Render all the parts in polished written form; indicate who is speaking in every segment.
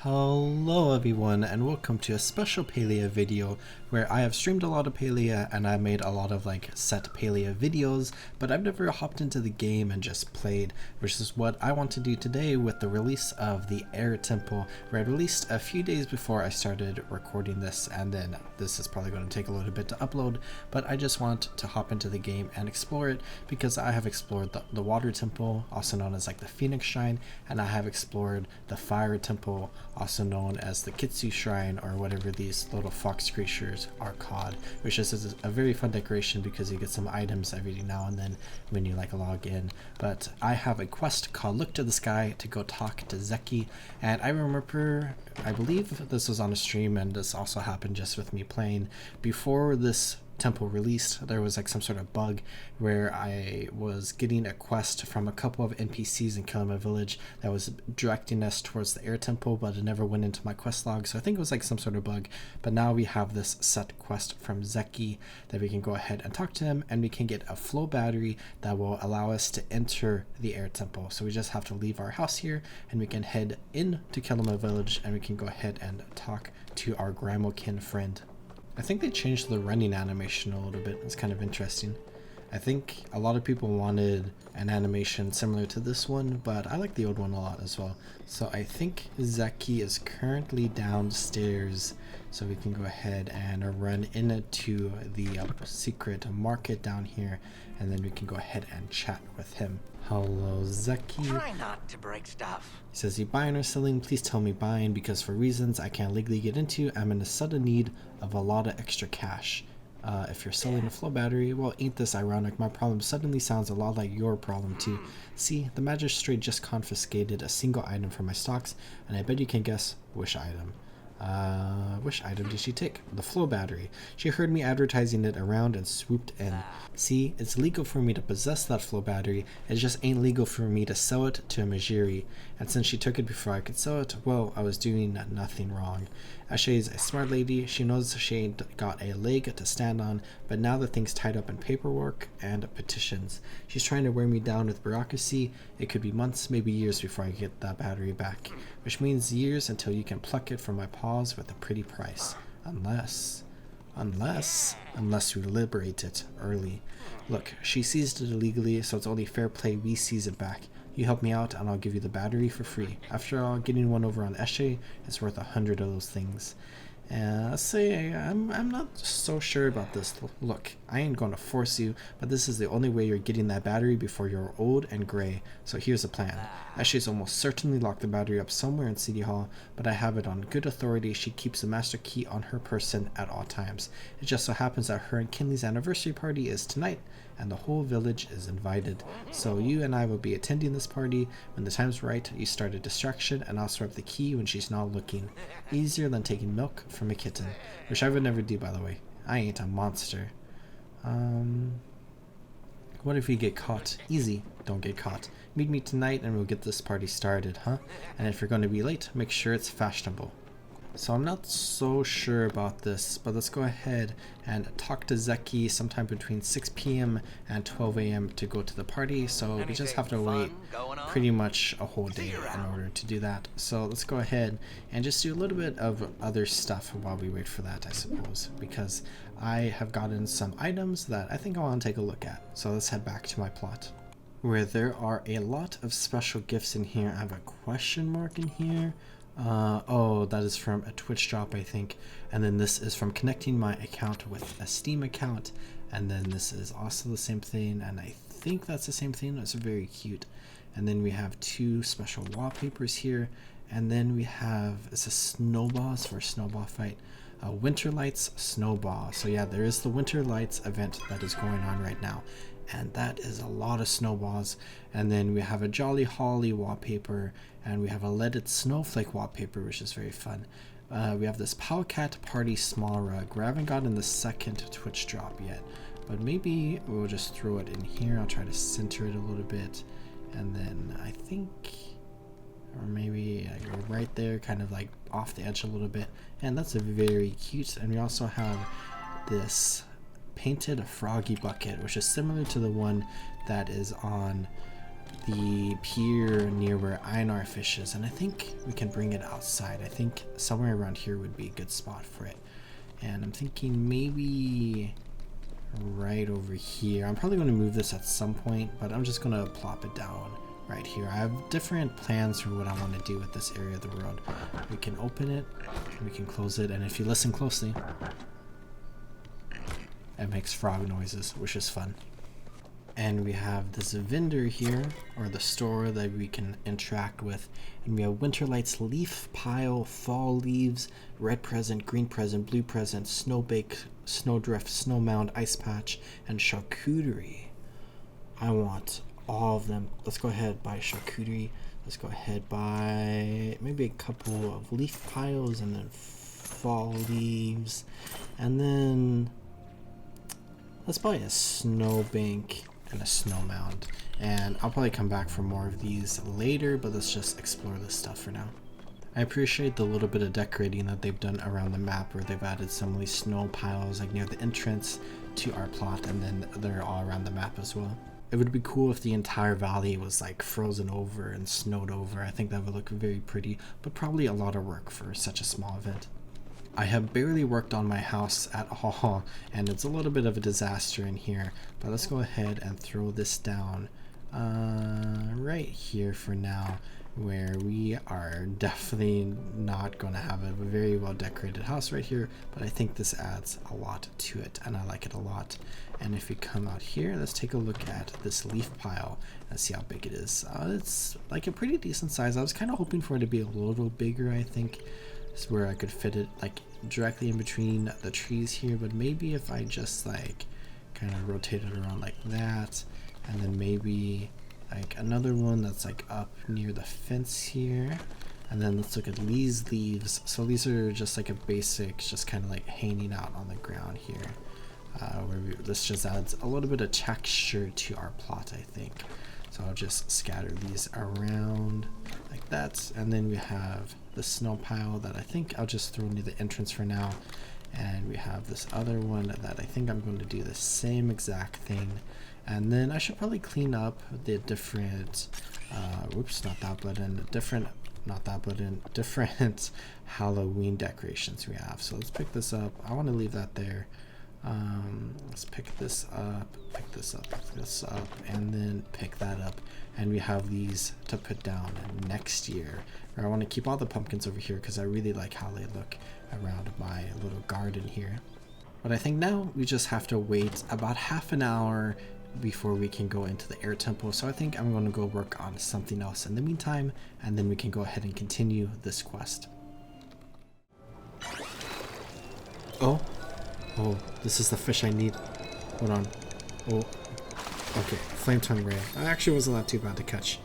Speaker 1: Hello everyone and welcome to a special Palia video where I have streamed a lot of Palia and I made a lot of set Palia videos, but I've never hopped into the game and just played, which is what I want to do today with the release of the Air Temple, where I released a few days before I started recording this, and then this is probably going to take a little bit to upload, but I just want to hop into the game and explore it because I have explored the Water Temple, also known as the Phoenix Shrine, and I have explored the Fire Temple, also known as the Kitsu Shrine, or whatever these little fox creatures are called, which is a very fun decoration because you get some items every now and then when you log in. But I have a quest called Look to the Sky to go talk to Zeki, and I remember, I believe this was on a stream and this also happened just with me playing, before this temple released, there was some sort of bug where I was getting a quest from a couple of NPCs in Kilima Village that was directing us towards the Air Temple, but it never went into my quest log, so I think it was some sort of bug. But now we have this set quest from Zeki that we can go ahead and talk to him, and we can get a flow battery that will allow us to enter the Air Temple. So we just have to leave our house here and we can head into Kilima Village and we can go ahead and talk to our Grimokin friend. I think they changed the running animation a little bit. It's kind of interesting. I think a lot of people wanted an animation similar to this one, but I like the old one a lot as well. So I think Zeki is currently downstairs, so we can go ahead and run into the secret market down here, and then we can go ahead and chat with him. Hello, Zeki.
Speaker 2: Try not to break stuff.
Speaker 1: He says, "You buying or selling? Please tell me buying, because for reasons I can't legally get into, I'm in a sudden need of a lot of extra cash. If you're selling a flow battery, well, ain't this ironic? My problem suddenly sounds a lot like your problem too. See, the magistrate just confiscated a single item from my stocks, and I bet you can guess which item." Which item did she take? The flow battery. She heard me advertising it around and swooped in. See, it's legal for me to possess that flow battery, it just ain't legal for me to sell it to a Majiri. And since she took it before I could sell it, well, I was doing nothing wrong. Ashe's a smart lady, she knows she ain't got a leg to stand on, but now the thing's tied up in paperwork and petitions. She's trying to wear me down with bureaucracy. It could be months, maybe years before I get that battery back, which means years until you can pluck it from my paws with a pretty price. Unless we liberate it early. Look, she seized it illegally, so it's only fair play we seize it back. You help me out and I'll give you the battery for free. After all, getting one over on Eshe is worth 100 of those things. Let's say I'm not so sure about this. Look, I ain't going to force you, but this is the only way you're getting that battery before you're old and gray. So here's the plan. Ashley's almost certainly locked the battery up somewhere in City Hall, but I have it on good authority she keeps the master key on her person at all times. It just so happens that her and Kinley's anniversary party is tonight, and the whole village is invited. So you and I will be attending this party. When the time's right, you start a distraction and I'll swipe the key when she's not looking. Easier than taking milk from a kitten, which I would never do, by the way. I ain't a monster. What if we get caught? Easy, don't get caught. Meet me tonight and we'll get this party started, huh? And if you're going to be late, make sure it's fashionable. So I'm not so sure about this, but let's go ahead and talk to Zeki sometime between 6 p.m. and 12 a.m. to go to the party, so we just have to wait pretty much a whole day in order to do that. So let's go ahead and just do a little bit of other stuff while we wait for that, I suppose, because I have gotten some items that I think I want to take a look at. So let's head back to my plot, where there are a lot of special gifts in here. I have a question mark in here. Oh, that is from a Twitch drop, I think. And then this is from connecting my account with a Steam account. And then this is also the same thing, and I think that's the same thing. It's very cute. And then we have two special wallpapers here. And then we have, it's a snowballs for a snowball fight. Winter Lights Snowball. So yeah, there is the Winter Lights event that is going on right now, and that is a lot of snowballs. And then we have a Jolly Holly wallpaper, and we have a Leaded Snowflake wallpaper, which is very fun. We have this Powcat Party small rug. We haven't gotten the second Twitch drop yet, but maybe we'll just throw it in here. I'll try to center it a little bit, and then I think, or maybe I go right there, kind of off the edge a little bit, and that's a very cute. And we also have this painted froggy bucket, which is similar to the one that is on the pier near where Einar fishes, and I think we can bring it outside. I think somewhere around here would be a good spot for it. And I'm thinking maybe right over here. I'm probably going to move this at some point, but I'm just going to plop it down right here. I have different plans for what I want to do with this area of the world. We can open it, we can close it, and if you listen closely, it makes frog noises, which is fun. And we have this vendor here, or the store that we can interact with. And we have Winterlight's leaf pile, fall leaves, red present, green present, blue present, snowbake, snowdrift, snow mound, ice patch, and charcuterie. I want all of them. Let's go ahead buy charcuterie. Let's go ahead buy maybe a couple of leaf piles and then fall leaves. And then let's buy a snowbank and a snow mound, and I'll probably come back for more of these later, but let's just explore this stuff for now. I appreciate the little bit of decorating that they've done around the map, where they've added some of these snow piles like near the entrance to our plot, and then they're all around the map as well. It would be cool if the entire valley was like frozen over and snowed over. I think that would look very pretty, but probably a lot of work for such a small event. I have barely worked on my house at all, and it's a little bit of a disaster in here, but let's go ahead and throw this down right here for now, where we are definitely not going to have a very well decorated house right here, but I think this adds a lot to it, and I like it a lot. And if we come out here, let's take a look at this leaf pile and see how big it is. It's like a pretty decent size. I was kind of hoping for it to be a little bigger. I think is where I could fit it like directly in between the trees here, but maybe if I just like kind of rotate it around like that, and then maybe like another one that's like up near the fence here, and then let's look at these leaves. So these are just like a basic, just kind of like hanging out on the ground here, this just adds a little bit of texture to our plot, I think. So I'll just scatter these around like that, and then we have the snow pile that I think I'll just throw near the entrance for now, and we have this other one that I think I'm going to do the same exact thing. And then I should probably clean up the different different Halloween decorations we have. So let's pick this up. I want to leave that there. Let's pick this up, pick this up, pick this up, and then pick that up. And we have these to put down next year. I want to keep all the pumpkins over here because I really like how they look around my little garden here. But I think now we just have to wait about half an hour before we can go into the air temple. So I think I'm going to go work on something else in the meantime, and then we can go ahead and continue this quest. Oh, this is the fish I need. Hold on. Oh, okay. Flame tongue ray. That actually wasn't that too bad to catch,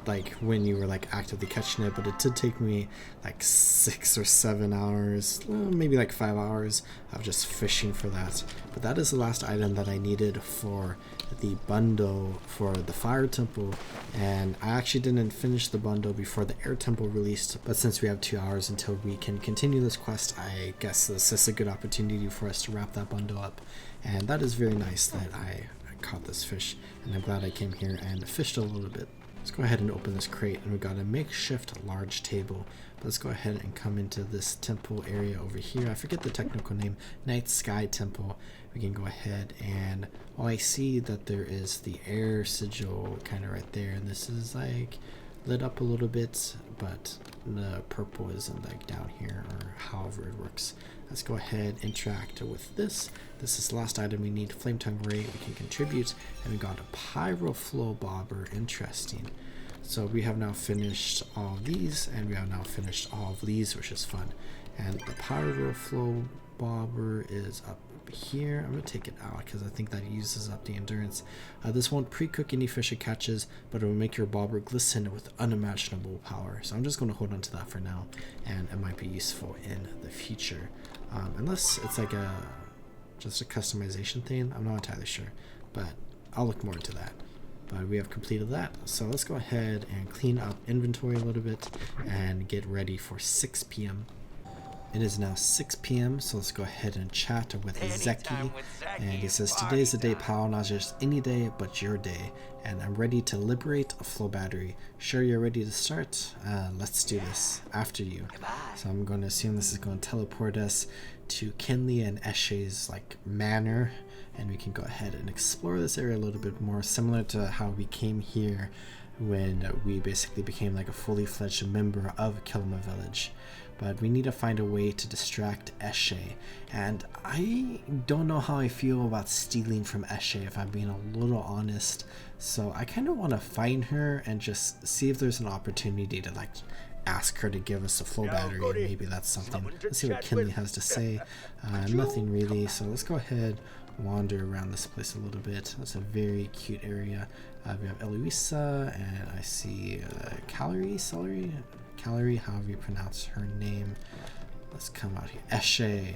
Speaker 1: like when you were like actively catching it, but it did take me like 6 or 7 hours, maybe like 5 hours of just fishing for that. But that is the last item that I needed for the bundle for the fire temple, and I actually didn't finish the bundle before the air temple released, but since we have 2 hours until we can continue this quest, I guess this is a good opportunity for us to wrap that bundle up. And that is very nice that I caught this fish, and I'm glad I came here and fished a little bit. Let's go ahead and open this crate, and we got a makeshift large table. But let's go ahead and come into this temple area over here. I forget the technical name, Night Sky Temple. We can go ahead and, well, I see that there is the air sigil kind of right there, and this is like lit up a little bit, but the purple isn't like down here, or however it works. Let's go ahead and interact with this. This is the last item we need. Flame tongue ray we can contribute, and we got a pyro flow bobber. Interesting. So we have now finished all of these, and we have now finished all of these, which is fun. And the pyro flow bobber is up here. I'm gonna take it out because I think that uses up the endurance. This won't pre-cook any fish it catches, but it will make your bobber glisten with unimaginable power. So I'm just going to hold on to that for now, and it might be useful in the future, unless it's like just a customization thing. I'm not entirely sure, but I'll look more into that. But we have completed that, so let's go ahead and clean up inventory a little bit and get ready for 6 p.m. It is now 6 p.m. so let's go ahead and chat with Zeki.
Speaker 2: with
Speaker 1: And he
Speaker 2: is
Speaker 1: says,
Speaker 2: party
Speaker 1: today's the day,
Speaker 2: time."
Speaker 1: pal, not just any day, but your day. And I'm ready to liberate a flow battery. Sure you're ready to start? Let's do this. After you.
Speaker 2: Goodbye.
Speaker 1: So I'm going to assume this is going to teleport us to Kinley and Eshe's like manor. And we can go ahead and explore this area a little bit more, similar to how we came here when we basically became like a fully fledged member of Kilma Village. But we need to find a way to distract Eshe. And I don't know how I feel about stealing from Eshe, if I'm being a little honest. So I kind of want to find her and just see if there's an opportunity to like ask her to give us a flow battery, and maybe that's something. Let's see what Kinley has to say. Nothing really, so let's go ahead, wander around this place a little bit. It's a very cute area. We have Eloisa, and I see Calorie, however you pronounce her name. Let's come out here. Eshe,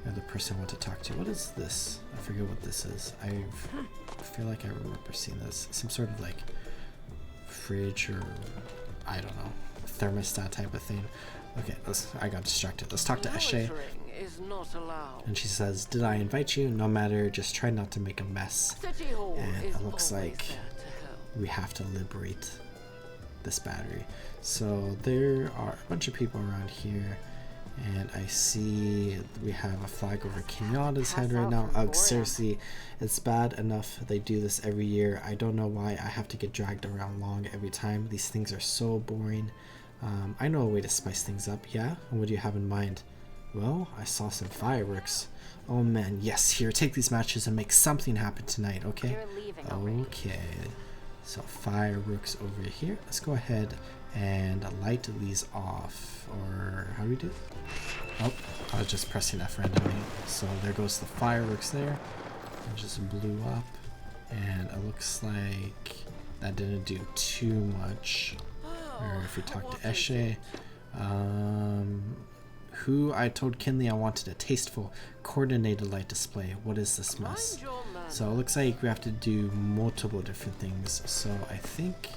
Speaker 1: you're the person I want to talk to. What is this? I forget what this is. I feel like I remember seeing this. Some sort of like fridge or I don't know, thermostat type of thing. Okay, I got distracted. Let's talk to Eshe.
Speaker 2: Loitering is not allowed.
Speaker 1: And she says, did I invite you? No matter, just try not to make a mess.
Speaker 2: City Hall
Speaker 1: And
Speaker 2: is
Speaker 1: it looks
Speaker 2: always
Speaker 1: like
Speaker 2: there to help.
Speaker 1: we have to liberate this battery. So there are a bunch of people around here, and I see we have a flag over Kenyatta's head right now. Ugh, seriously, it's bad enough they do this every year. I don't know why I have to get dragged around long every time. These things are so boring. I know a way to spice things up. Yeah? And what do you have in mind? Well, I saw some fireworks. Oh man, yes, here, take these matches and make something happen tonight, okay?
Speaker 3: You're leaving already.
Speaker 1: Okay. So fireworks over here. Let's go ahead and light these off. Or how do we do it? Oh, I was just pressing F randomly. So there goes the fireworks there. It just blew up. And it looks like that didn't do too much. Or if we talk to Eshe, who I told Kinley I wanted a tasteful, coordinated light display. What is this mess?
Speaker 2: Mind your manners.
Speaker 1: So it looks like we have to do multiple different things. So I think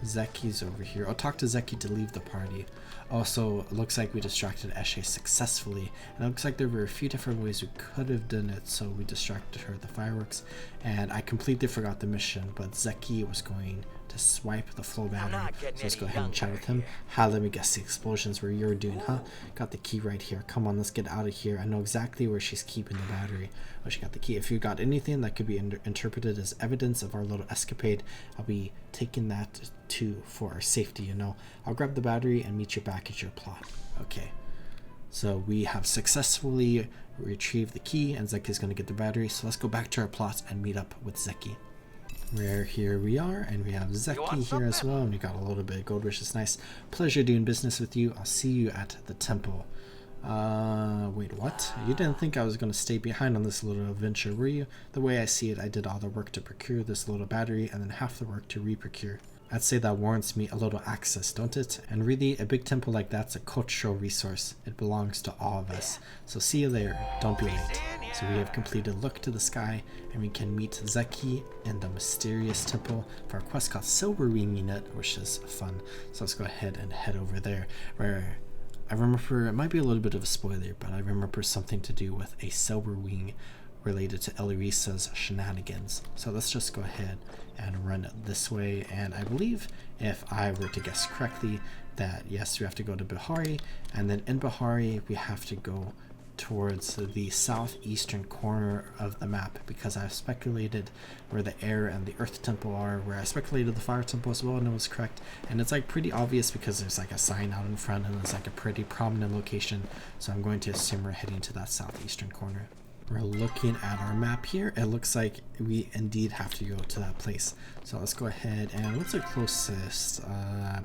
Speaker 1: Zeki's over here. I'll talk to Zeki to leave the party. Also, it looks like we distracted Eshe successfully. And it looks like there were a few different ways we could have done it. So we distracted her with the fireworks. And I completely forgot the mission. But Zeki was going to swipe the flow battery. So let's go ahead and chat with him. Let me guess, the explosions were you're doing, huh? Got the key right here. Come on, let's get out of here. I know exactly where she's keeping the battery. Oh, she got the key. If you got anything that could be interpreted as evidence of our little escapade, I'll be taking that too for our safety, you know. I'll grab the battery and meet you back at your plot. Okay. So we have successfully retrieved the key, and Zeki's going to get the battery. So let's go back to our plot and meet up with Zeki. Where here we are, and we have Zeki here as well, and we got a little bit of gold, which is nice. Pleasure doing business with you. I'll see you at the temple. Wait, what? You didn't think I was going to stay behind on this little adventure, were you? The way I see it, I did all the work to procure this little battery, and then half the work to re-procure. I'd say that warrants me a little access, don't it? And really, a big temple like that's a cultural resource. It belongs to all of us. So see you there. Don't be late. So we have completed Look to the Sky, and we can meet Zeki in the mysterious temple for our quest called Silver Winging It, which is fun. So let's go ahead and head over there, where I remember, it might be a little bit of a spoiler, but I remember something to do with a silver wing related to Elarisa's shenanigans. So let's just go ahead and run it this way. And I believe, if I were to guess correctly, that yes, we have to go to Bihari, and then in Bihari we have to go towards the southeastern corner of the map, because I've speculated where the air and the earth temple are, where I speculated the fire temple as well, and it was correct. And it's like pretty obvious because there's like a sign out in front, and it's like a pretty prominent location. So I'm going to assume we're heading to that southeastern corner. We're looking at our map here. It looks like we indeed have to go to that place. So let's go ahead, and what's the closest?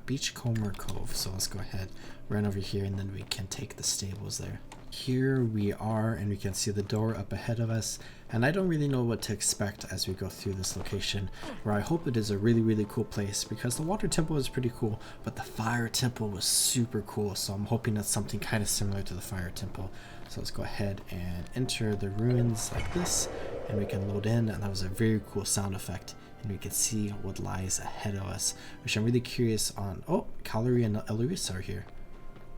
Speaker 1: Beachcomber Cove. So let's go ahead, run over here, and then we can take the stables there. Here we are, and we can see the door up ahead of us, and I don't really know what to expect as we go through this location, where I hope it is a really, really cool place, because the water temple is pretty cool, but the fire temple was super cool, so I'm hoping it's something kind of similar to the fire temple. So let's go ahead and enter the ruins like this, and we can load in, and that was a very cool sound effect, and we can see what lies ahead of us, which I'm really curious on. Oh, Calorie and Eloisa are here.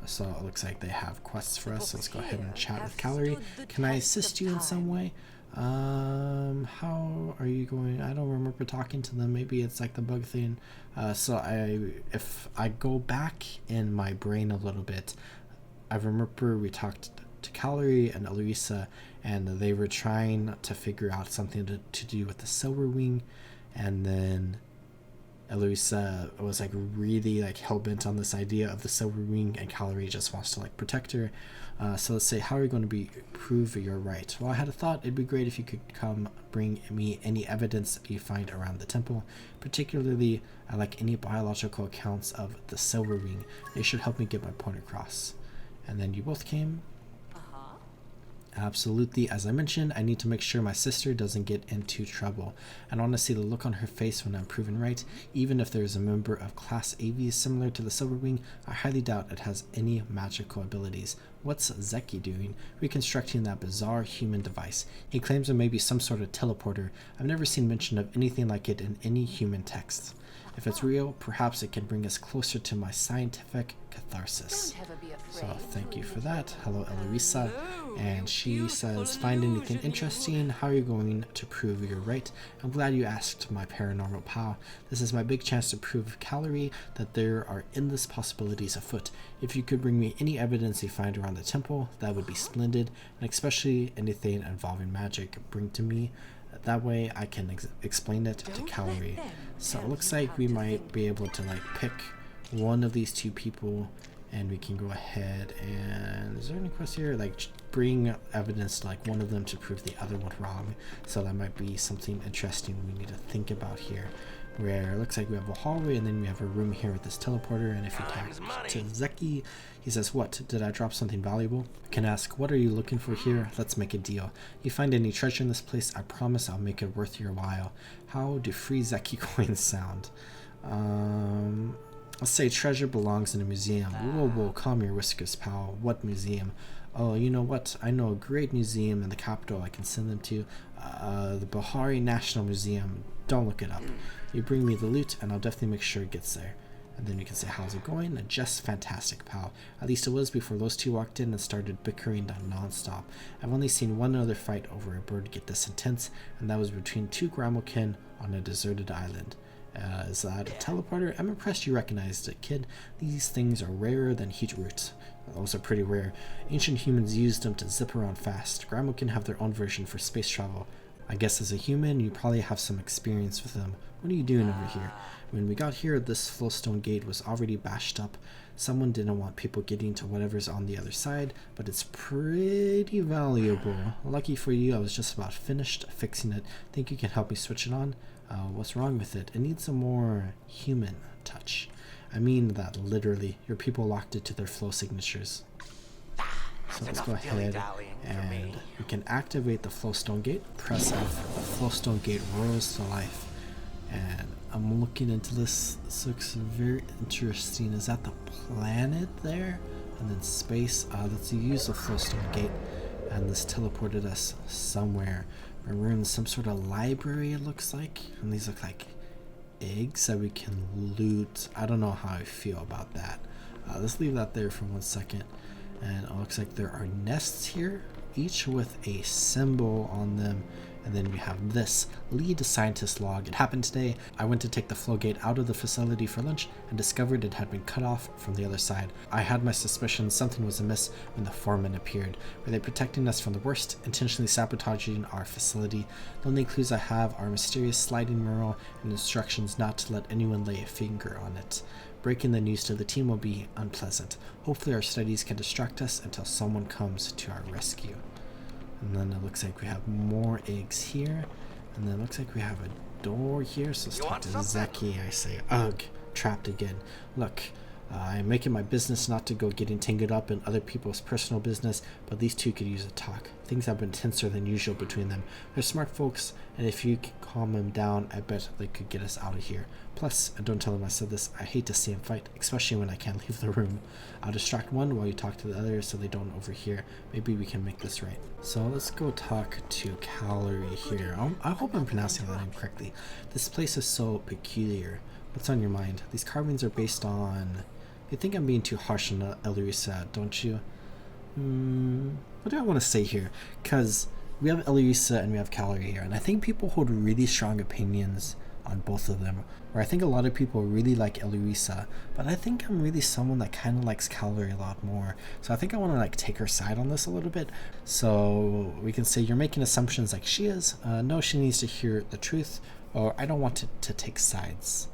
Speaker 1: So it looks like they have quests for us. So let's go ahead and chat with Calorie. Can I assist you in some way? How are you going? I don't remember talking to them. Maybe it's like the bug thing. If I go back in my brain a little bit, I remember we talked to Calorie and Eloisa, and they were trying to figure out something to do with the Silver Wing, and then Eloisa was like really like hell-bent on this idea of the Silver Wing, and Calorie just wants to like protect her. So let's say, how are you going to prove you're right? Well, I had a thought. It'd be great if you could come bring me any evidence you find around the temple. Particularly, I like any biological accounts of the Silver Wing. They should help me get my point across. And then you both came. Absolutely. As I mentioned, I need to make sure my sister doesn't get into trouble. I want to see the look on her face when I'm proven right. Even if there is a member of Class AV similar to the Silver Wing, I highly doubt it has any magical abilities. What's Zeki doing? Reconstructing that bizarre human device. He claims it may be some sort of teleporter. I've never seen mention of anything like it in any human texts. If it's real, perhaps it can bring us closer to my scientific catharsis. So thank you for that. Hello, Eloisa. And she says, find anything interesting? How are you going to prove you're right? I'm glad you asked, my paranormal pal. This is my big chance to prove Calorie that there are endless possibilities afoot. If you could bring me any evidence you find around the temple, that would be splendid, and especially anything involving magic, bring to me. That way I can explain it to Calorie. So it looks like we might be able to like pick one of these two people, and we can go ahead and, is there any quest here? Like bring evidence to like one of them to prove the other one wrong. So that might be something interesting we need to think about here. Where it looks like we have a hallway, and then we have a room here with this teleporter, and if you talk to Zeki, he says, what, did I drop something valuable? I can ask, what are you looking for here? Let's make a deal. You find any treasure in this place, I promise I'll make it worth your while. How do free Zeki coins sound? Let's say treasure belongs in a museum. Whoa, calm your whiskers, pal. What museum? Oh, you know what? I know a great museum in the capital I can send them to. The Bahari National Museum. Don't look it up. You bring me the loot, and I'll definitely make sure it gets there. And then you can say, how's it going? And just fantastic, pal. At least it was before those two walked in and started bickering non-stop. I've only seen one other fight over a bird get this intense, and that was between two Gramokin on a deserted island. Is that a teleporter? I'm impressed you recognized it, kid. These things are rarer than heat roots. Those are pretty rare. Ancient humans used them to zip around fast. Gramokin have their own version for space travel. I guess as a human, you probably have some experience with them. What are you doing over here? When we got here, this flowstone gate was already bashed up. Someone didn't want people getting to whatever's on the other side, but it's pretty valuable. Lucky for you, I was just about finished fixing it. Think you can help me switch it on? What's wrong with it? It needs a more human touch. I mean that literally. Your people locked it to their flow signatures. So let's go ahead and we can activate the flowstone gate. Press F. The flowstone gate roars to life. And I'm looking into this. This looks very interesting. Is that the planet there? And then space. Let's use the flowstone gate. And this teleported us somewhere. We're in some sort of library, it looks like. And these look like eggs that we can loot. I don't know how I feel about that. Let's leave that there for 1 second. And it looks like there are nests here, each with a symbol on them. And then we have this lead scientist log. It happened today. I went to take the flow gate out of the facility for lunch and discovered it had been cut off from the other side. I had my suspicions something was amiss when the foreman appeared. Were they protecting us from the worst, intentionally sabotaging our facility? The only clues I have are mysterious sliding mural and instructions not to let anyone lay a finger on it. Breaking the news to the team will be unpleasant. Hopefully our studies can distract us until someone comes to our rescue. And then it looks like we have more eggs here. And then it looks like we have a door here. So let's talk to Zeki. I say, ugh, trapped again. Look, I'm making my business not to go getting tangled up in other people's personal business, but these two could use a talk. Things have been tenser than usual between them. They're smart folks, and if you could calm them down, I bet they could get us out of here. Plus, and don't tell them I said this, I hate to see them fight, especially when I can't leave the room. I'll distract one while you talk to the other so they don't overhear. Maybe we can make this right. So let's go talk to Calorie here. I hope I'm pronouncing that name correctly. This place is so peculiar. What's on your mind? These carvings are based on You think I'm being too harsh on Eloisa, don't you? What do I want to say here? Because we have Eloisa and we have Calorie here, and I think people hold really strong opinions on both of them. Where I think a lot of people really like Eloisa, but I think I'm really someone that kind of likes Calorie a lot more. So I think I want to like take her side on this a little bit. So we can say you're making assumptions like she is. No, she needs to hear the truth, or I don't want to take sides.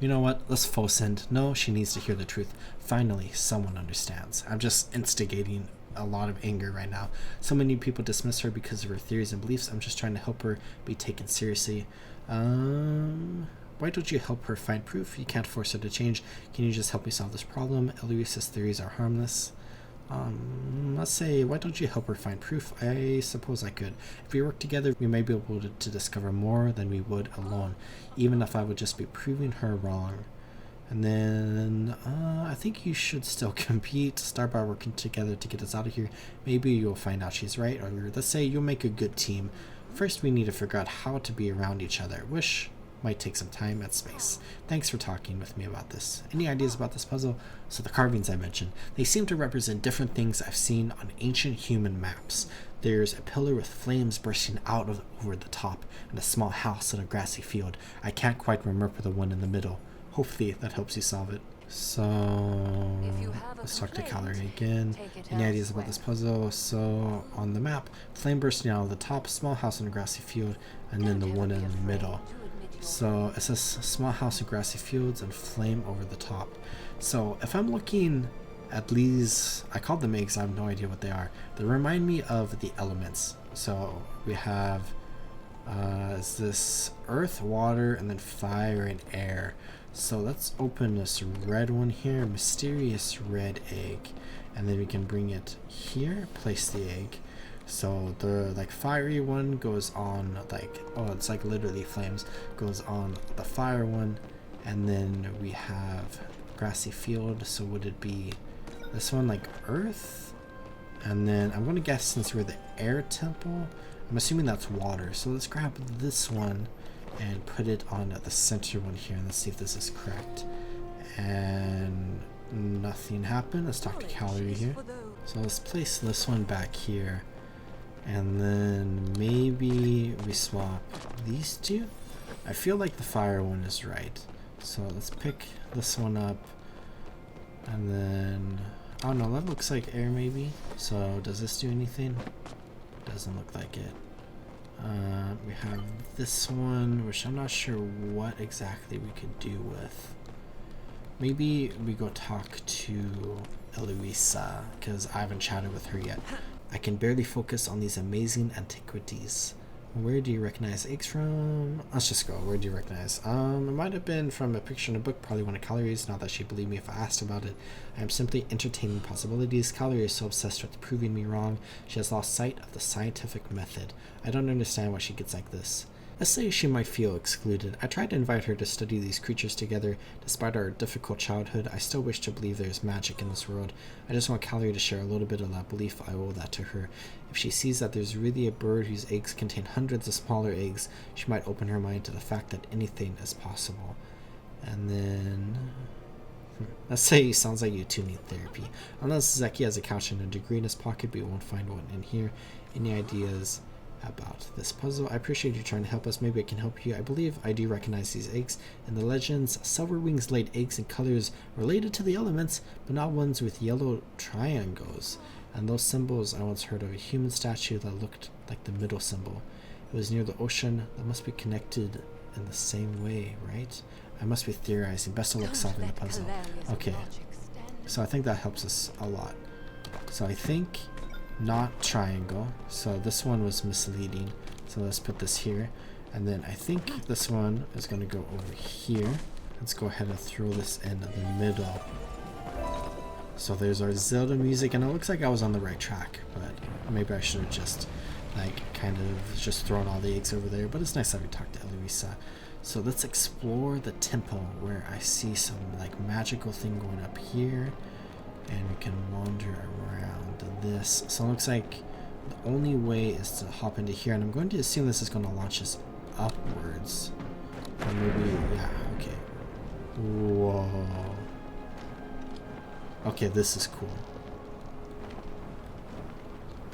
Speaker 1: You know what? Let's faux send. No, she needs to hear the truth. Finally, someone understands. I'm just instigating a lot of anger right now. So many people dismiss her because of her theories and beliefs. I'm just trying to help her be taken seriously. Why don't you help her find proof? You can't force her to change. Can you just help me solve this problem? Eloisa's theories are harmless. Let's say, why don't you help her find proof? I suppose I could. If we work together, we may be able to discover more than we would alone, even if I would just be proving her wrong. And then, I think you should still compete. Start by working together to get us out of here. Maybe you'll find out she's right, or let's say you'll make a good team. First, we need to figure out how to be around each other, which might take some time and space. Thanks for talking with me about this. Any ideas about this puzzle? So the carvings I mentioned, they seem to represent different things I've seen on ancient human maps. There's a pillar with flames bursting out over the top, and a small house in a grassy field. I can't quite remember the one in the middle. Hopefully that helps you solve it. So let's talk to Calorie again. Any ideas about this puzzle? So on the map, flame bursting out of the top, small house in a grassy field, and then the one in the middle. So it says small house in grassy fields and flame over the top. So if I'm looking at these, I call them eggs, I have no idea what they are. They remind me of the elements. So we have is this earth, water, and then fire and air. So let's open this red one here, mysterious red egg, and then we can bring it here, place the egg. So the like fiery one goes on like, oh, it's like literally flames, goes on the fire one, and then we have grassy field. So would it be this one like earth? And then I'm gonna guess, since we're the air temple, I'm assuming that's water. So let's grab this one and put it on the center one here, and let's see if this is correct. And nothing happened. Let's talk to Calorie here. So let's place this one back here, and then maybe we swap these two. I feel like the fire one is right, so let's pick this one up, and then oh no, that looks like air maybe. So does this do anything? Doesn't look like it. We have this one, which I'm not sure what exactly we could do with. Maybe we go talk to Eloisa, because I haven't chatted with her yet. I can barely focus on these amazing antiquities. Where do you recognize eggs from? Let's just go. Where do you recognize? It might have been from a picture in a book, probably one of Calorie's. Not that she'd believe me if I asked about it. I am simply entertaining possibilities. Calorie is so obsessed with proving me wrong. She has lost sight of the scientific method. I don't understand why she gets like this. Let's say she might feel excluded. I tried to invite her to study these creatures together. Despite our difficult childhood, I still wish to believe there's magic in this world. I just want Calorie to share a little bit of that belief. I owe that to her. If she sees that there's really a bird whose eggs contain hundreds of smaller eggs, she might open her mind to the fact that anything is possible. And then let's say it sounds like you two need therapy. Unless Zeki has a couch and a degree in his pocket, but you won't find one in here. Any ideas about this puzzle? I appreciate you trying to help us. Maybe I can help you. I believe I do recognize these eggs. In the legends, silver wings laid eggs in colors related to the elements, but not ones with yellow triangles. And those symbols, I once heard of a human statue that looked like the middle symbol. It was near the ocean. That must be connected in the same way, right? I must be theorizing. Best of luck solving the puzzle. Okay, so I think that helps us a lot. So I think not triangle, so this one was misleading, so let's put this here, and then I think this one is going to go over here. Let's go ahead and throw this in the middle. So there's our Zelda music, and it looks like I was on the right track, but maybe I should have just like kind of just thrown all the eggs over there, but it's nice that we talked to Eloisa. So let's explore the temple, where I see some like magical thing going up here, and we can wander around this. So it looks like the only way is to hop into here, and I'm going to assume this is going to launch us upwards. Or maybe, yeah, okay. Whoa. Okay, this is cool.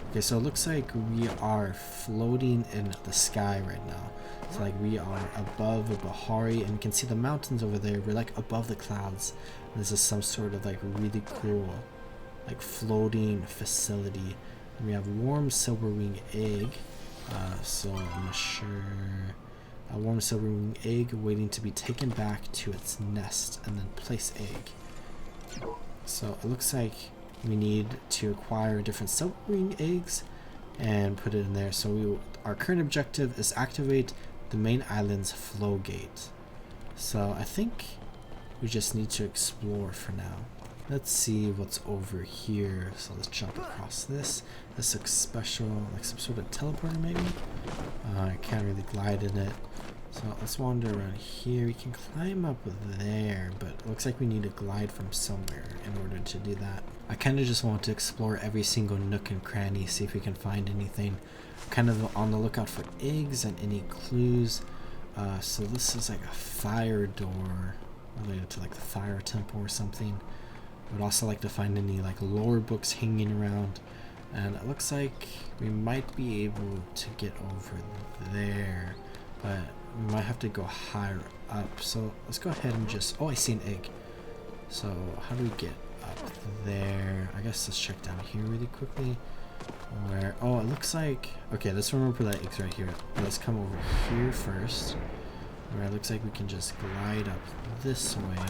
Speaker 1: Okay, so it looks like we are floating in the sky right now. So like we are above a Bahari, and you can see the mountains over there. We're like above the clouds. This is some sort of like really cool like floating facility. And we have warm silverwing egg. So I'm not sure. A warm silverwing egg waiting to be taken back to its nest and then place egg. So it looks like we need to acquire different silverwing eggs and put it in there. So our current objective is activate the main island's flow gate. So I think we just need to explore for now. Let's see what's over here. So let's jump across this. This looks special, like some sort of teleporter maybe. I can't really glide in it. So let's wander around here. We can climb up there, but it looks like we need to glide from somewhere in order to do that. I kind of just want to explore every single nook and cranny, see if we can find anything. Kind of on the lookout for eggs and any clues. So this is like a fire door related to like the fire temple or something. I would also like to find any like lore books hanging around. And it looks like we might be able to get over there, but we might have to go higher up. So let's go ahead and just, oh, I see an egg. So how do we get up there? I guess let's check down here really quickly. Where, oh, it looks like, okay, let's remember that egg's right here. Let's come over here first, where it looks like we can just glide up this way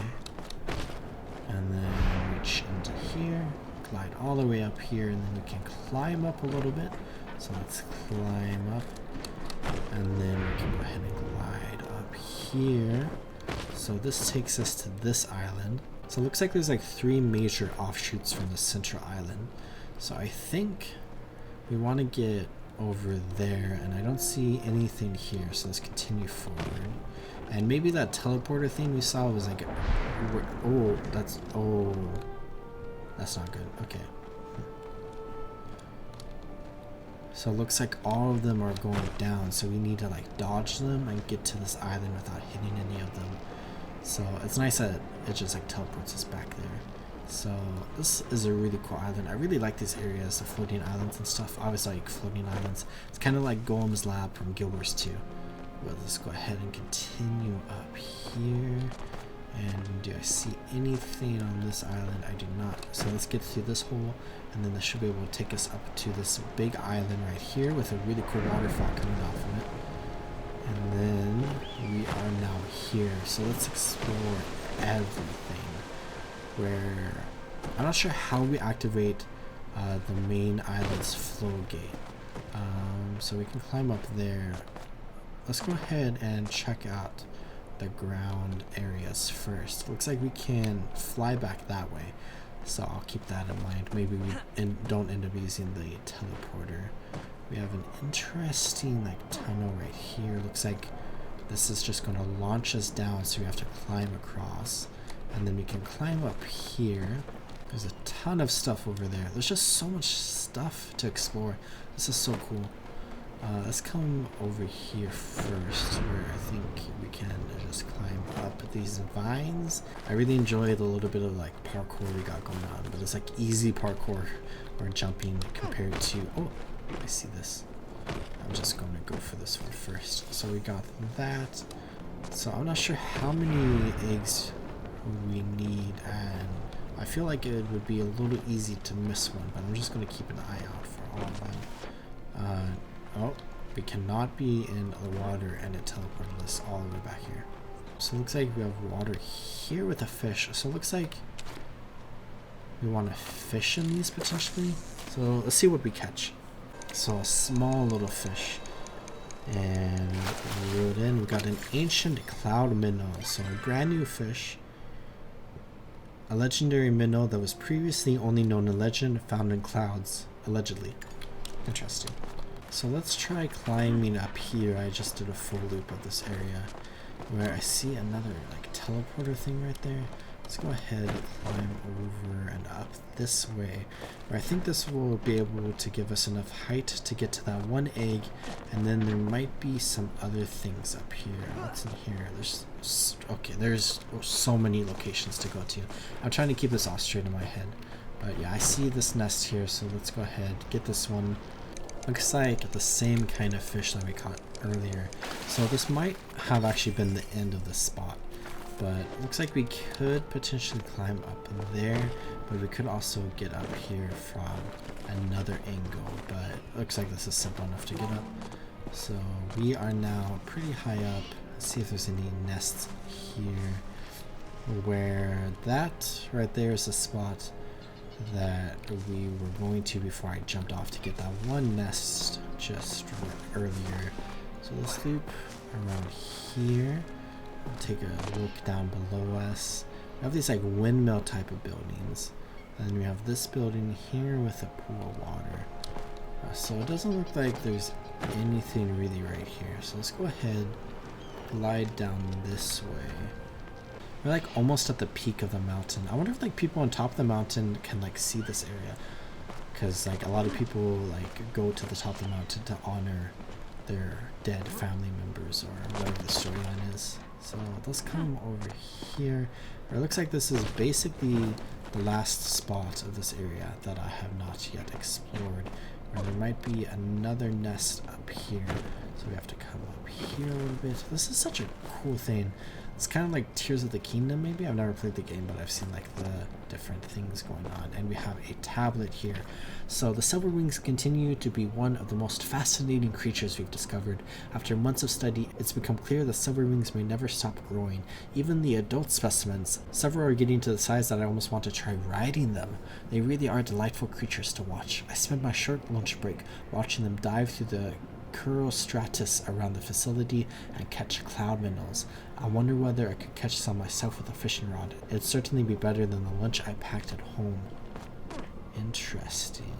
Speaker 1: and then reach into here, glide all the way up here, and then we can climb up a little bit. So let's climb up, and then we can go ahead and glide up here. So this takes us to this island. So it looks like there's like 3 major offshoots from the central island. So I think we want to get over there, and I don't see anything here, so let's continue forward. And maybe that teleporter thing we saw was like, oh, that's not good. Okay. So it looks like all of them are going down, so we need to like dodge them and get to this island without hitting any of them. So it's nice that it just like teleports us back there. So this is a really cool island. I really like these areas, the floating islands and stuff. Obviously like floating islands. It's kind of like Golem's Lab from Guild Wars 2. But let's go ahead and continue up here. And do I see anything on this island? I do not. So let's get through this hole, and then this should be able to take us up to this big island right here with a really cool waterfall coming off of it. And then we are now here. So let's explore everything. Where I'm not sure how we activate the main island's flow gate. So we can climb up there. Let's go ahead and check out the ground areas first. Looks like we can fly back that way, so I'll keep that in mind. Maybe we don't end up using the teleporter. We have an interesting like tunnel right here. Looks like this is just going to launch us down, so we have to climb across, and then we can climb up here. There's a ton of stuff over there. There's just so much stuff to explore. This is so cool. Let's come over here first, where I think we can just climb up these vines. I really enjoy the little bit of like parkour we got going on, but it's like easy parkour or jumping compared to, oh, I see this. I'm just going to go for this one first. So we got that. So I'm not sure how many eggs we need, and I feel like it would be a little easy to miss one, but I'm just going to keep an eye out for all of them. Oh, we cannot be in the water, and it teleported us all the way back here. So it looks like we have water here with a fish. So it looks like we want to fish in these potentially. So let's see what we catch. So a small little fish. And we wrote in, we got an ancient cloud minnow. So a brand new fish. A legendary minnow that was previously only known in legend, found in clouds, allegedly. Interesting. So let's try climbing up here. I just did a full loop of this area where I see another like teleporter thing right there. Let's go ahead and climb over and up this way, where I think this will be able to give us enough height to get to that one egg, and then there might be some other things up here. What's in here? There's so many locations to go to. I'm trying to keep this all straight in my head, but yeah, I see this nest here, so let's go ahead, get this one. Looks like the same kind of fish that we caught earlier, so this might have actually been the end of the spot. But looks like we could potentially climb up in there, but we could also get up here from another angle, but it looks like this is simple enough to get up. So we are now pretty high up. Let's see if there's any nests here, where that right there is the spot that we were going to before I jumped off to get that one nest just earlier. So let's loop around here. We'll take a look down below us. We have these like windmill type of buildings. And then we have this building here with a pool of water. So it doesn't look like there's anything really right here. So let's go ahead, glide down this way. We're like almost at the peak of the mountain. I wonder if like people on top of the mountain can like see this area. Because like a lot of people like go to the top of the mountain to honor their dead family members or whatever the storyline is. So let's come over here. It looks like this is basically the last spot of this area that I have not yet explored. Where there might be another nest up here. So we have to come up here a little bit. This is such a cool thing. It's kind of like Tears of the Kingdom maybe. I've never played the game, but I've seen like the different things going on. And we have a tablet here. So the silverwings continue to be one of the most fascinating creatures we've discovered. After months of study, it's become clear that silverwings may never stop growing. Even the adult specimens, several are getting to the size that I almost want to try riding them. They really are delightful creatures to watch. I spent my short lunch break watching them dive through the stratus around the facility and catch cloud minnows. I wonder whether I could catch some myself with a fishing rod. It'd certainly be better than the lunch I packed at home. Interesting.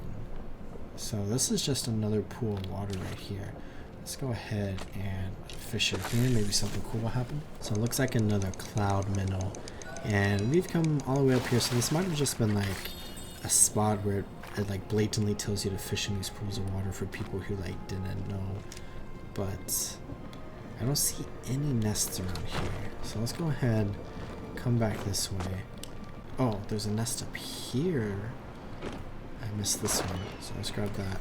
Speaker 1: So this is just another pool of water right here. Let's go ahead and fish it here. Maybe something cool will happen. So it looks like another cloud minnow. And we've come all the way up here. So this might have just been like a spot where it like blatantly tells you to fish in these pools of water for people who like didn't know. But I don't see any nests around here. So let's go ahead, come back this way. Oh, there's a nest up here. I missed this one, so let's grab that.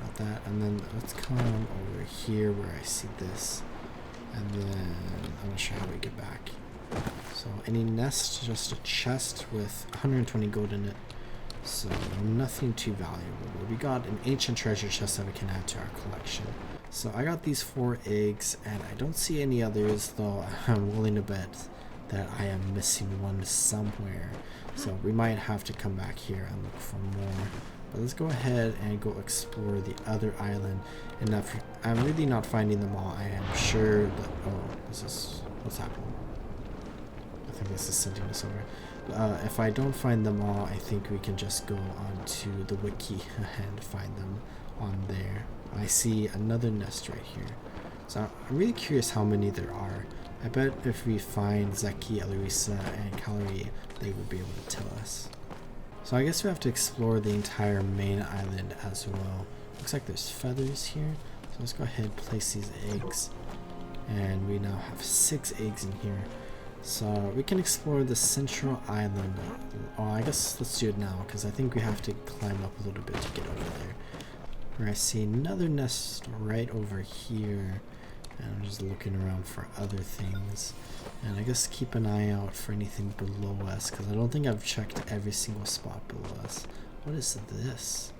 Speaker 1: Got that, and then let's come over here where I see this. And then I'm not sure how we get back. So any nest, just a chest with 120 gold in it. So nothing too valuable, but we got an ancient treasure chest that we can add to our collection. So I got these 4 eggs, and I don't see any others, though I'm willing to bet that I am missing one somewhere. So we might have to come back here and look for more. But let's go ahead and go explore the other island. And I'm really not finding them all. I am sure that, what's happening? I think this is sending us over. If I don't find them all, I think we can just go onto the wiki and find them on there. I see another nest right here. So I'm really curious how many there are. I bet if we find Zeki, Eloisa, and Calorie, they will be able to tell us. So I guess we have to explore the entire main island as well. Looks like there's feathers here. So let's go ahead and place these eggs. And we now have 6 eggs in here. So we can explore the central island. Oh, I guess let's do it now, because I think we have to climb up a little bit to get over there. Where I see another nest right over here. And I'm just looking around for other things. And I guess keep an eye out for anything below us, because I don't think I've checked every single spot below us. What is this?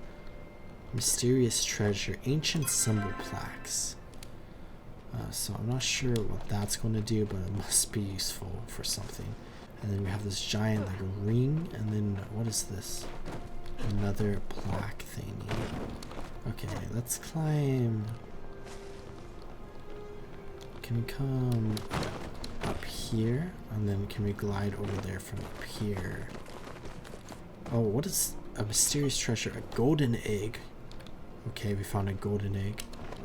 Speaker 1: Mysterious treasure. Ancient symbol plaques. So I'm not sure what that's going to do, but it must be useful for something. And then we have this giant like ring, and then what is this? Another plaque thingy. Okay, let's climb. Can we come up here? And then can we glide over there from up here? Oh, what is a mysterious treasure? A golden egg. Okay, we found a golden egg.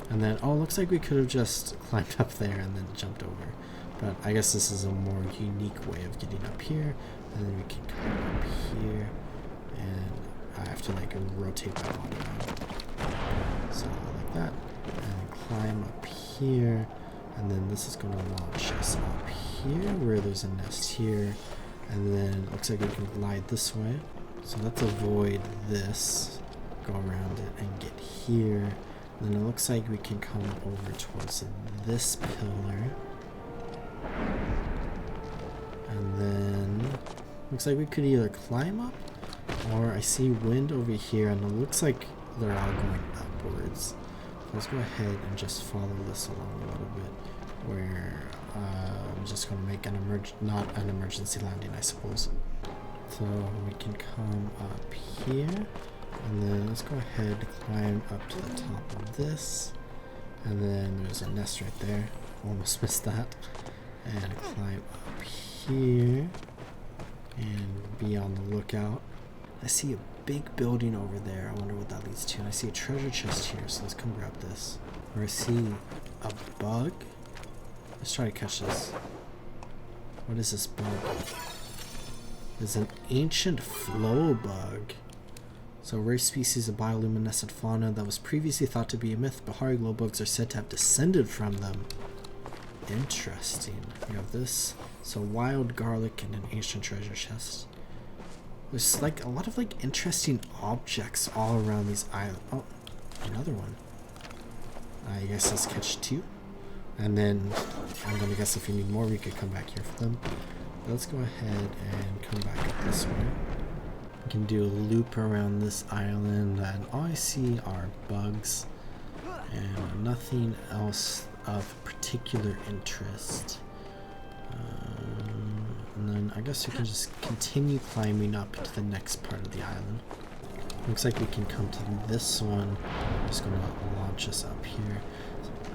Speaker 1: And then, oh, looks like we could have just climbed up there and then jumped over. But I guess this is a more unique way of getting up here. And then we can come up here. And I have to like rotate my body around. So like that. And climb up here. And then this is going to launch us up here where there's a nest here. And then it looks like we can glide this way. So let's avoid this. Go around it and get here. And then it looks like we can come over towards this pillar. And then looks like we could either climb up, or I see wind over here and it looks like they're all going upwards. So let's go ahead and just follow this along a little bit, where I'm just going to make an not an emergency landing, I suppose. So we can come up here, and then let's go ahead and climb up to the top of this, and then there's a nest right there, almost missed that, and climb up here and be on the lookout. I see a big building over there. I wonder what that leads to. And I see a treasure chest here, so let's come grab this. Or I see a bug. Let's try to catch this. What is this bug? It's an ancient flow bug. So a rare species of bioluminescent fauna that was previously thought to be a myth, but Bahari glow bugs are said to have descended from them. Interesting. We have this. So wild garlic and an ancient treasure chest. There's like a lot of like interesting objects all around these islands. Oh, another one. I guess let's catch two. And then I'm gonna guess if you need more we could come back here for them. But let's go ahead and come back up this way. We can do a loop around this island, and all I see are bugs and nothing else of particular interest. And then I guess we can just continue climbing up to the next part of the island. Looks like we can come to this one. I'm just going to launch us up here.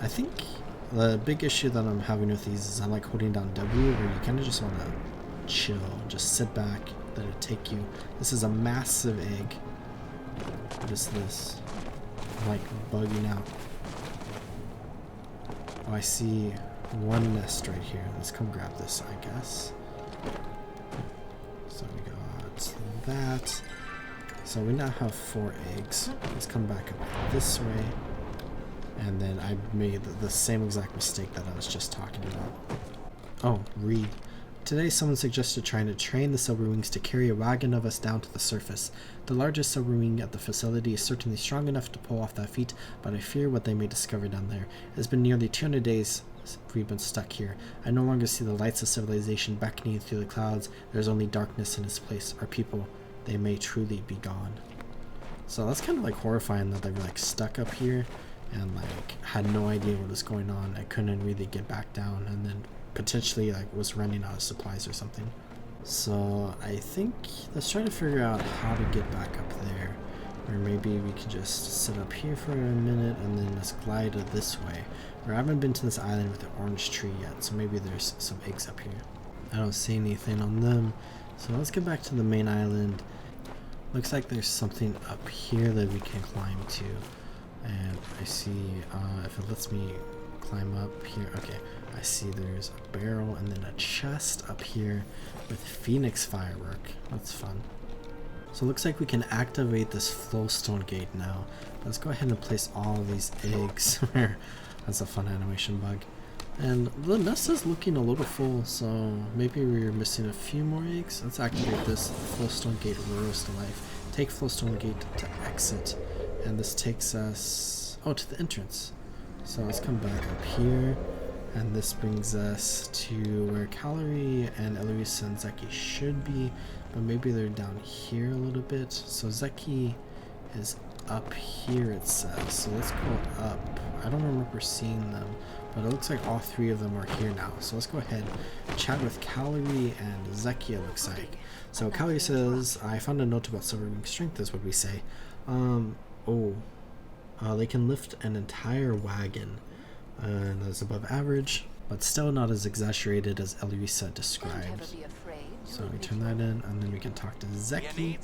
Speaker 1: I think the big issue that I'm having with these is I like holding down W, where you kind of just want to chill, just sit back, let it take you. This is a massive egg. What is this? I'm like bugging out. Oh, I see one nest right here. Let's come grab this, I guess. So we got that. So we now have 4 eggs. Let's come back up this way. And then I made the same exact mistake that I was just talking about. Oh, read. Today someone suggested trying to train the Silverwings to carry a wagon of us down to the surface. The largest Silverwing at the facility is certainly strong enough to pull off that feat, but I fear what they may discover down there. It has been nearly 200 days we've been stuck here. I no longer see the lights of civilization beckoning through the clouds. There's only darkness in this place. Our people, they may truly be gone. So that's kind of like horrifying that they were like stuck up here and like had no idea what was going on. I couldn't really get back down, and then potentially like was running out of supplies or something. So I think let's try to figure out how to get back up there, or maybe we can just sit up here for a minute and then let's glide this way. Or I haven't been to this island with the orange tree yet, so maybe there's some eggs up here. I don't see anything on them, so let's get back to the main island. Looks like there's something up here that we can climb to, and I see if it lets me climb up here. Okay, I see there's a barrel and then a chest up here with Phoenix firework. That's fun. So it looks like we can activate this flowstone gate now. Let's go ahead and place all of these eggs. That's a fun animation bug. And the nest is looking a little full, so maybe we're missing a few more eggs. Let's activate this flowstone gate rose to life. Take flowstone gate to exit, and this takes us to the entrance. So let's come back up here, and this brings us to where Calorie and Eloise and Zeki should be, but maybe they're down here a little bit. So Zeki is up here, it says. So let's go up. I don't remember seeing them, but it looks like all 3 of them are here now. So let's go ahead and chat with Calorie and Zeki, it looks like. So Calorie says, I found a note about Silverwing strength, is what we say. They can lift an entire wagon, and that's above average, but still not as exaggerated as Eloisa describes. So we turn that in, and then we can talk to Zeki.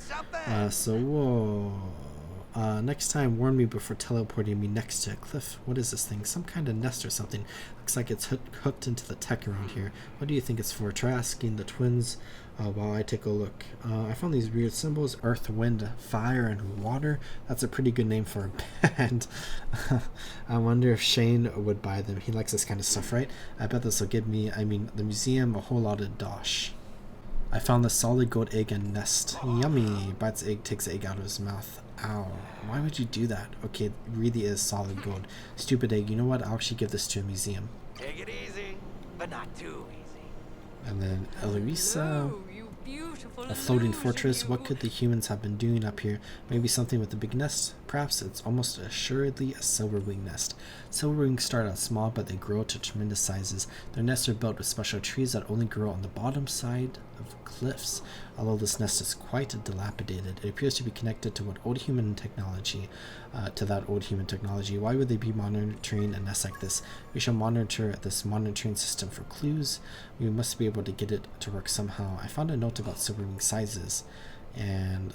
Speaker 1: Whoa. Next time, warn me before teleporting me next to a cliff. What is this thing? Some kind of nest or something. Looks like it's hooked into the tech around here. What do you think it's for? Try asking the twins while I take a look. I found these weird symbols. Earth, wind, fire, and water. That's a pretty good name for a band. I wonder if Shane would buy them. He likes this kind of stuff, right? I bet this will give me, the museum, a whole lot of dosh. I found the solid gold egg and nest. Yummy. Bites egg, takes the egg out of his mouth. Ow. Why would you do that? Okay, it really is solid gold. Stupid egg. You know what? I'll actually give this to a museum.
Speaker 3: Take it easy, but not too easy.
Speaker 1: And then Eloisa.
Speaker 2: Hello, you beautiful
Speaker 1: A floating
Speaker 2: illusion,
Speaker 1: fortress.
Speaker 2: you.
Speaker 1: What could the humans have been doing up here? Maybe something with the big nest? Perhaps it's almost assuredly a silverwing nest. Silverwings start out small, but they grow to tremendous sizes. Their nests are built with special trees that only grow on the bottom side of cliffs. Although this nest is quite dilapidated, it appears to be connected to that old human technology. Why would they be monitoring a nest like this? We shall monitor this monitoring system for clues. We must be able to get it to work somehow. I found a note about silverwing sizes and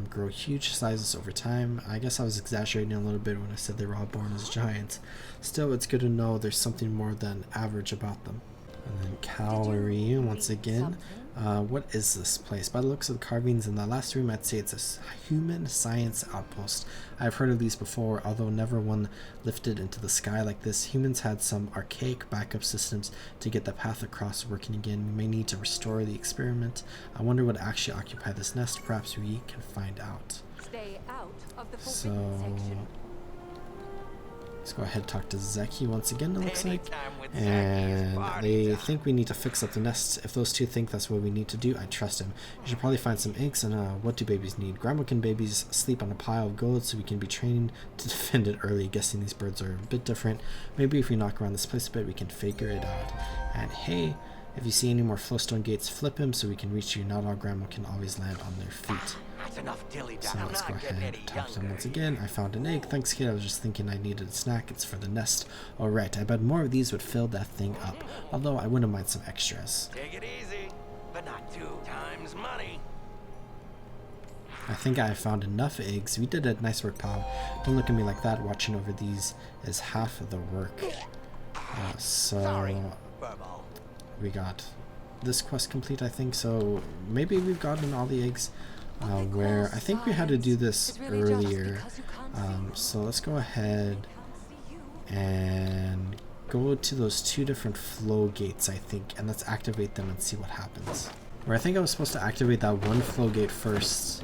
Speaker 1: grow huge sizes over time. I guess I was exaggerating a little bit when I said they were all born as giants. Still, it's good to know there's something more than average about them. And then Calorie once again. What is this place? By the looks of the carvings in the last room, I'd say it's a human science outpost. I've heard of these before, although never one lifted into the sky like this. Humans had some archaic backup systems to get the path across working again. We may need to restore the experiment. I wonder what actually occupied this nest. Perhaps we can find out.
Speaker 4: Stay out of the forbidden section.
Speaker 1: Let's go ahead and talk to Zeki once again, it looks like.
Speaker 3: Anytime with
Speaker 1: And
Speaker 3: Zaki's
Speaker 1: they
Speaker 3: party
Speaker 1: think we need to fix up the nest. If those two think that's what we need to do, I trust him. You should probably find some eggs. And what do babies need? Grandma can babies sleep on a pile of gold so we can be trained to defend it early. Guessing these birds are a bit different. Maybe if we knock around this place a bit, we can figure it out. And hey, if you see any more flowstone gates, flip him so we can reach you. Not all grandma can always land on their feet.
Speaker 3: That's enough dilly
Speaker 1: So
Speaker 3: dally.
Speaker 1: let's
Speaker 3: I'm
Speaker 1: go
Speaker 3: not
Speaker 1: ahead
Speaker 3: getting
Speaker 1: and
Speaker 3: any
Speaker 1: talk to them
Speaker 3: younger.
Speaker 1: once again. I found an egg. Thanks, kid. I was just thinking I needed a snack. It's for the nest. Alright, I bet more of these would fill that thing up. Although I wouldn't mind some extras.
Speaker 3: Take it easy, but not two times money.
Speaker 1: I think I found enough eggs. We did it. Nice work, pal. Don't look at me like that. Watching over these is half of the work.
Speaker 3: Sorry,
Speaker 1: So
Speaker 3: Furball.
Speaker 1: we got this quest complete, I think. So maybe we've gotten all the eggs. Where I think we had to do this earlier. So let's go ahead and go to those two different flow gates, I think, and let's activate them and see what happens. Where I think I was supposed to activate that one flow gate first,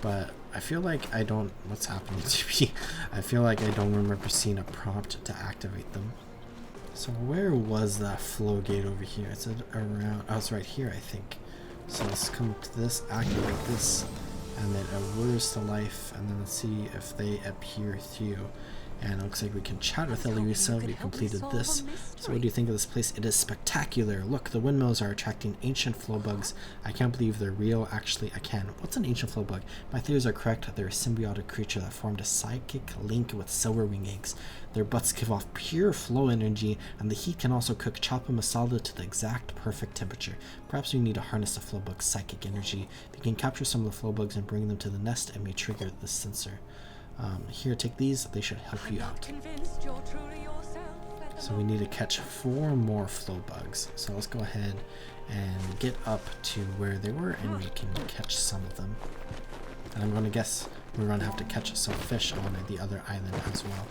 Speaker 1: but I feel like I don't. What's happening to me? I feel like I don't remember seeing a prompt to activate them. So where was that flow gate over here? It's around. Oh, it's right here, I think. So let's come to this, activate this, and then words to life, and then let's see if they appear to you. And it looks like we can chat with Eloisa. We completed this. So what do you think of this place? It is spectacular. Look, the windmills are attracting ancient flow bugs. I can't believe they're real. Actually, I can. What's an ancient flow bug? My theories are correct. They're a symbiotic creature that formed a psychic link with silverwing eggs. Their butts give off pure flow energy, and the heat can also cook chapa masala to the exact perfect temperature. Perhaps we need to harness the flow bug's psychic energy. If you can capture some of the flow bugs and bring them to the nest, it may trigger the sensor. Here, take these. They should help you out.
Speaker 4: Convinced you're truly yourself at the
Speaker 1: So we need to catch 4 more flow bugs. So let's go ahead and get up to where they were, and we can catch some of them. And I'm going to guess we're going to have to catch some fish on the other island as well.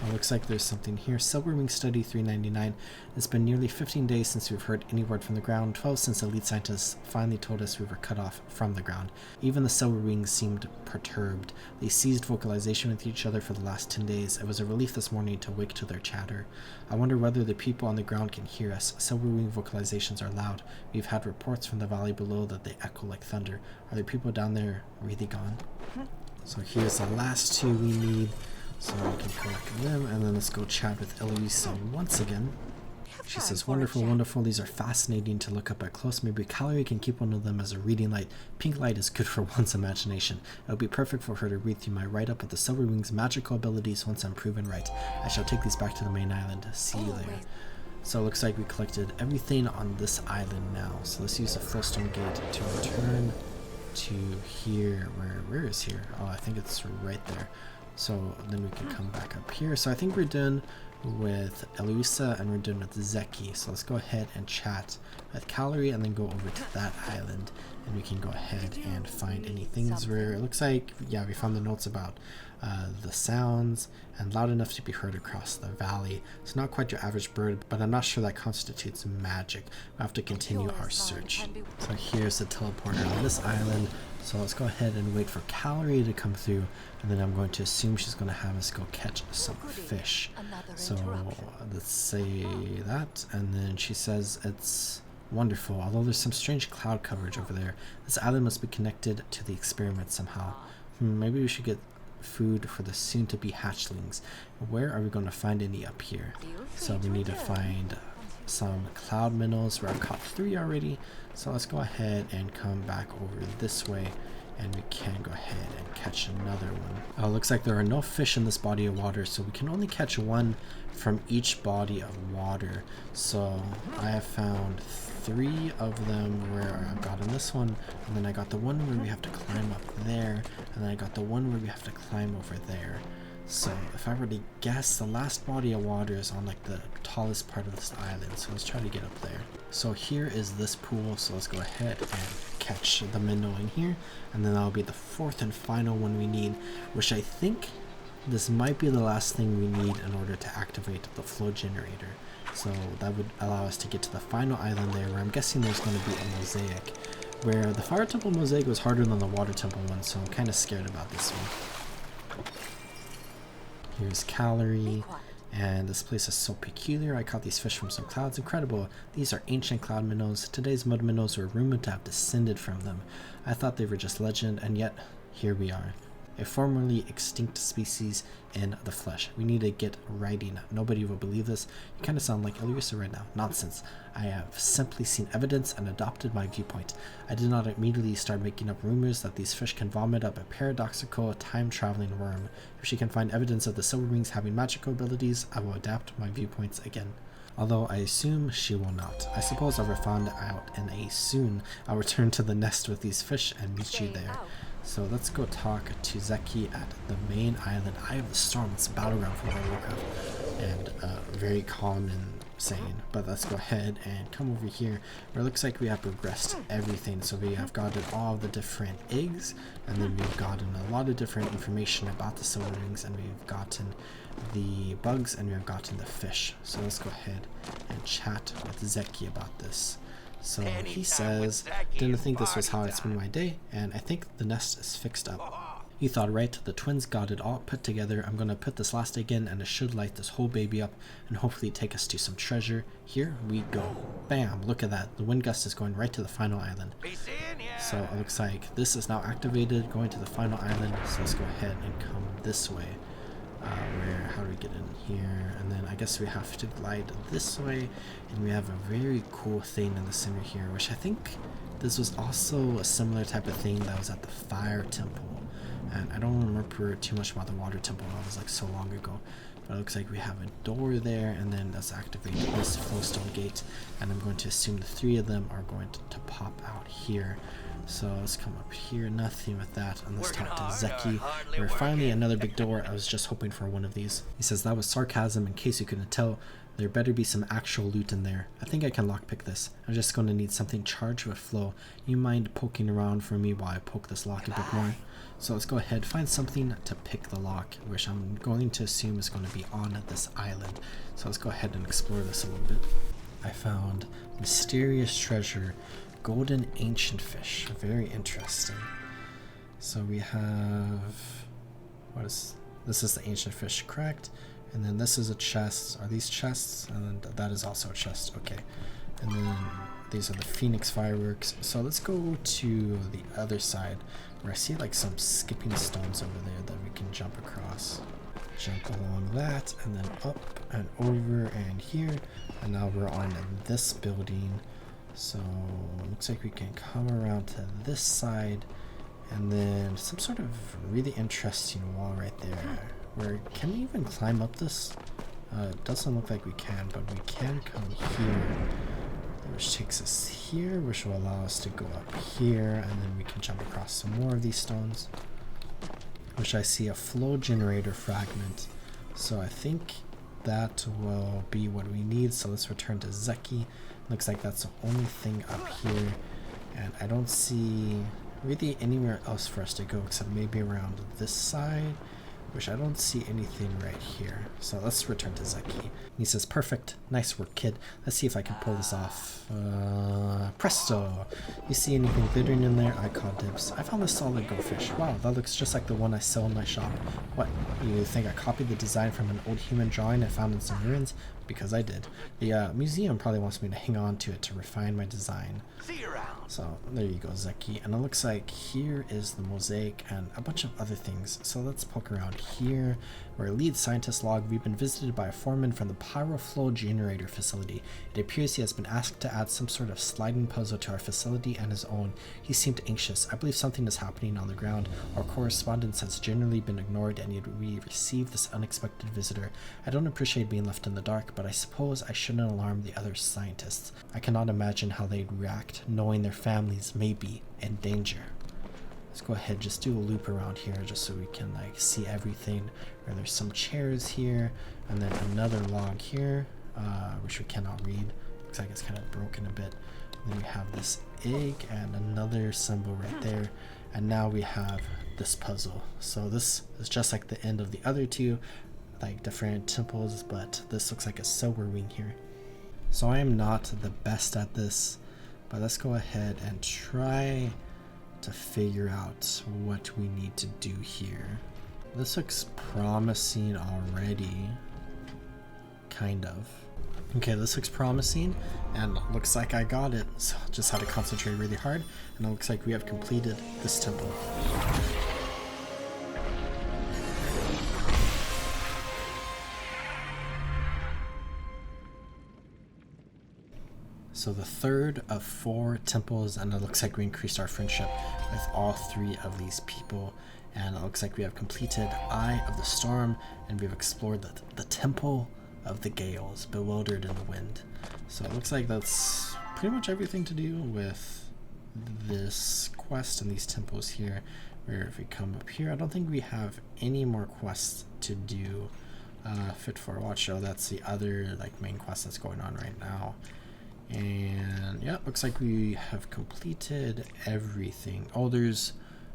Speaker 1: It looks like there's something here. Silverwing Study 399. It's been nearly 15 days since we've heard any word from the ground, 12 since elite scientists finally told us we were cut off from the ground. Even the Silverwings seemed perturbed. They ceased vocalization with each other for the last 10 days. It was a relief this morning to wake to their chatter. I wonder whether the people on the ground can hear us. Silverwing vocalizations are loud. We've had reports from the valley below that they echo like thunder. Are the people down there really gone? So here's the last 2 we need. So we can collect them, and then let's go chat with Eloisa once again. She says, wonderful, wonderful. These are fascinating to look up at close. Maybe Calorie can keep one of them as a reading light. Pink light is good for one's imagination. It would be perfect for her to read through my write-up of the Silverwing's magical abilities once I'm proven right. I shall take these back to the main island. See you later. So it looks like we collected everything on this island now. So let's use the flowstone gate to return to here. Where is here? Oh, I think it's right there. So then we can come back up here. So I think we're done with Eloisa and we're done with Zeki. So let's go ahead and chat with Calorie and then go over to that island and we can go ahead and find any things where it looks like, yeah, we found the notes about the sounds and loud enough to be heard across the valley. It's not quite your average bird, but I'm not sure that constitutes magic. We'll have to continue our search. So here's the teleporter on this island. So let's go ahead and wait for Calorie to come through, and then I'm going to assume she's going to have us go catch some fish. So let's say that, and then she says it's wonderful, although there's some strange cloud coverage over there. This island must be connected to the experiment somehow. Maybe we should get food for the soon-to-be hatchlings. Where are we going to find any up here? So we need to find some cloud minnows, where I've caught 3 already. So let's go ahead and come back over this way and we can go ahead and catch another one. Looks like there are no fish in this body of water, so we can only catch 1 from each body of water. So I have found 3 of them where I've gotten this one, and then I got the one where we have to climb up there, and then I got the one where we have to climb over there. So if I were to guess, the last body of water is on like the tallest part of this island, so let's try to get up there. So here is this pool, so let's go ahead and catch the minnow in here, and then that'll be the 4th and final one we need, which I think this might be the last thing we need in order to activate the flow generator. So that would allow us to get to the final island there, where I'm guessing there's going to be a mosaic, where the fire temple mosaic was harder than the water temple one, so I'm kind of scared about this one. Here's Calorie, and this place is so peculiar. I caught these fish from some clouds. Incredible. These are ancient cloud minnows. Today's mud minnows were rumored to have descended from them. I thought they were just legend, and yet here we are. A formerly extinct species in the flesh. We need to get writing. Nobody will believe this. You kind of sound like Eloisa right now. Nonsense. I have simply seen evidence and adopted my viewpoint. I did not immediately start making up rumors that these fish can vomit up a paradoxical time-traveling worm. If she can find evidence of the silver wings having magical abilities, I will adapt my viewpoints again. Although I assume she will not. I suppose I will find out in a soon. I'll return to the nest with these fish and meet you there. So let's go talk to Zeki at the main island, Eye of the Storm. It's a battleground for World of Warcraft, and very calm and sane. But let's go ahead and come over here, where it looks like we have progressed everything. So we have gotten all of the different eggs, and then we've gotten a lot of different information about the silver rings, and we've gotten the bugs, and we've gotten the fish. So let's go ahead and chat with Zeki about this. So he says, didn't think this was how I'd spend my day, and I think the nest is fixed up. You thought right, the twins got it all put together. I'm gonna put this last egg in, and it should light this whole baby up and hopefully take us to some treasure. Here we go. Bam, look at that. The wind gust is going right to the final island. So it looks like this is now activated, going to the final island. So let's go ahead and come this way. How do we get in here? And then I guess we have to glide this way, and we have a very cool thing in the center here, which I think this was also a similar type of thing that was at the fire temple, and I don't remember too much about the water temple. That was like so long ago, but it looks like we have a door there, and then let's activate this flowstone gate, and I'm going to assume the 3 of them are going to pop out here. So let's come up here, nothing with that, and let's talk to Zeki. We're finally another big door. I was just hoping for one of these. He says that was sarcasm, in case you couldn't tell. There better be some actual loot in there. I think I can lockpick this. I'm just going to need something charged with flow. You mind poking around for me while I poke this lock a bit more? So let's go ahead, find something to pick the lock, which I'm going to assume is going to be on this island. So let's go ahead and explore this a little bit. I found mysterious treasure. Golden ancient fish. Very interesting. So we have, this is the ancient fish, correct? And then this is a chest. Are these chests? And then that is also a chest. Okay. And then these are the phoenix fireworks. So let's go to the other side, where I see like some skipping stones over there that we can jump across. Jump along that, and then up and over and here. And now we're on this building. So it looks like we can come around to this side, and then some sort of really interesting wall right there. Where can we even climb up this? It doesn't look like we can, but we can come here. which takes us here, which will allow us to go up here, and then we can jump across some more of these stones, which I see a flow generator fragment. So I think that will be what we need. So let's return to Zeki. Looks like that's the only thing up here, and I don't see really anywhere else for us to go except maybe around this side, which I don't see anything right here. So let's return to Zeki. He says, perfect, nice work, kid. Let's see if I can pull this off. Presto! You see anything glittering in there? I call dibs. I found this solid goldfish. Wow, that looks just like the one I sell in my shop. What, you think I copied the design from an old human drawing I found in some ruins? Because I did. The museum probably wants me to hang on to it to refine my design.
Speaker 3: See you around.
Speaker 1: So there you go, Zeki. And it looks like here is the mosaic and a bunch of other things. So let's poke around here. Where lead scientist log, we've been visited by a foreman from the Pyroflow generator facility. It appears he has been asked to add some sort of sliding puzzle to our facility and his own. He seemed anxious. I believe something is happening on the ground. Our correspondence has generally been ignored, and yet we received this unexpected visitor. I don't appreciate being left in the dark, but I suppose I shouldn't alarm the other scientists. I cannot imagine how they'd react, knowing their families may be in danger. Let's go ahead, just do a loop around here just so we can like see everything. Where there's some chairs here, and then another log here, which we cannot read. Looks like it's kind of broken a bit. And then we have this egg and another symbol right there. And now we have this puzzle. So this is just like the end of the other two, like different temples, but this looks like a silver wing here. So I am not the best at this, but let's go ahead and try to figure out what we need to do here. This looks promising already, kind of. Okay, this looks promising, and looks like I got it, so just had to concentrate really hard, and it looks like we have completed this temple. So the third of 4 temples, and it looks like we increased our friendship with all 3 of these people. And it looks like we have completed Eye of the Storm, and we've explored the Temple of the Gales, Bewildered in the Wind. So it looks like that's pretty much everything to do with this quest and these temples here. Where if we come up here, I don't think we have any more quests to do. Fit for a Watch Show, that's the other like main quest that's going on right now. And yeah, looks like we have completed everything. Oh, there's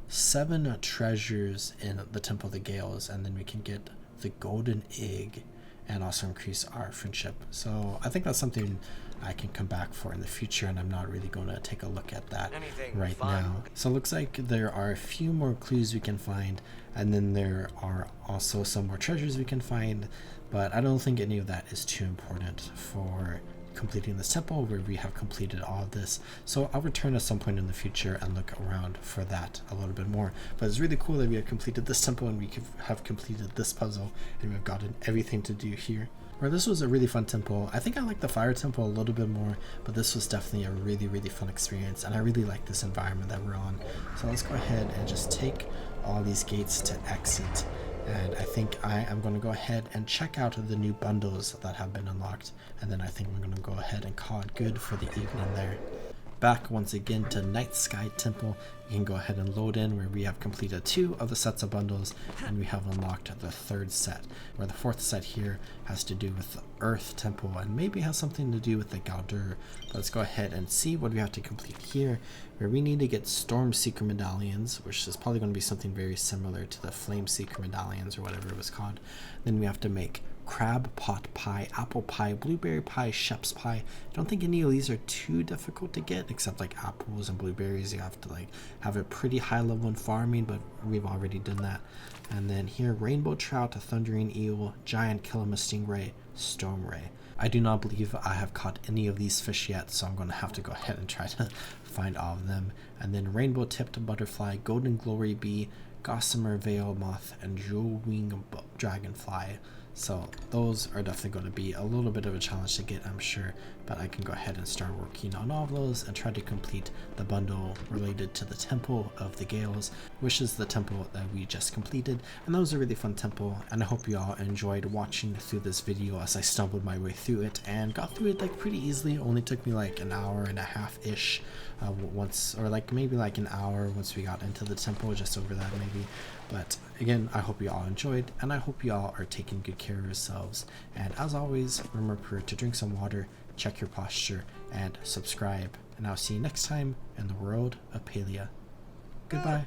Speaker 1: 7 treasures in the Temple of the Gales, and then we can get the golden egg and also increase our friendship. So I think that's something I can come back for in the future, and I'm not really going to take a look at that right now. So it looks like there are a few more clues we can find, and then there are also some more treasures we can find, but I don't think any of that is too important for completing this temple, where we have completed all of this. So I'll return at some point in the future and look around for that a little bit more. But it's really cool that we have completed this temple, and we have completed this puzzle, and we've gotten everything to do here. Where this was a really fun temple. I think I like the fire temple a little bit more, but this was definitely a really fun experience, and I really like this environment that we're on. So let's go ahead and just take all these gates to exit. And I think I am going to go ahead and check out the new bundles that have been unlocked, and then I think we're going to go ahead and call it good for the evening there. Back once again to Night Sky Temple. You can go ahead and load in, where we have completed 2 of the sets of bundles, and we have unlocked the 3rd set, where the 4th set here has to do with the Earth Temple and maybe has something to do with the Galdur. But let's go ahead and see what we have to complete here, where we need to get Storm Seeker medallions, which is probably going to be something very similar to the Flame Seeker medallions or whatever it was called. Then we have to make crab pot pie, apple pie, blueberry pie, sheph's pie. I don't think any of these are too difficult to get, except like apples and blueberries. You have to like have a pretty high level in farming, but we've already done that. And then here, rainbow trout, a thundering eel, giant kilima stingray, storm ray. I do not believe I have caught any of these fish yet, so I'm going to have to go ahead and try to find all of them. And then rainbow tipped butterfly, golden glory bee, gossamer veil moth, and jewel wing dragonfly. So those are definitely going to be a little bit of a challenge to get, I'm sure, but I can go ahead and start working on all of those and try to complete the bundle related to the Temple of the Gales, which is the temple that we just completed. And that was a really fun temple, and I hope you all enjoyed watching through this video as I stumbled my way through it and got through it like pretty easily. It only took me like an hour and a half ish once, or like maybe like an hour once we got into the temple, just over that maybe. But again, I hope you all enjoyed, and I hope you all are taking good care of yourselves. And as always, remember to drink some water, check your posture, and subscribe. And I'll see you next time in the world of Palia. Goodbye.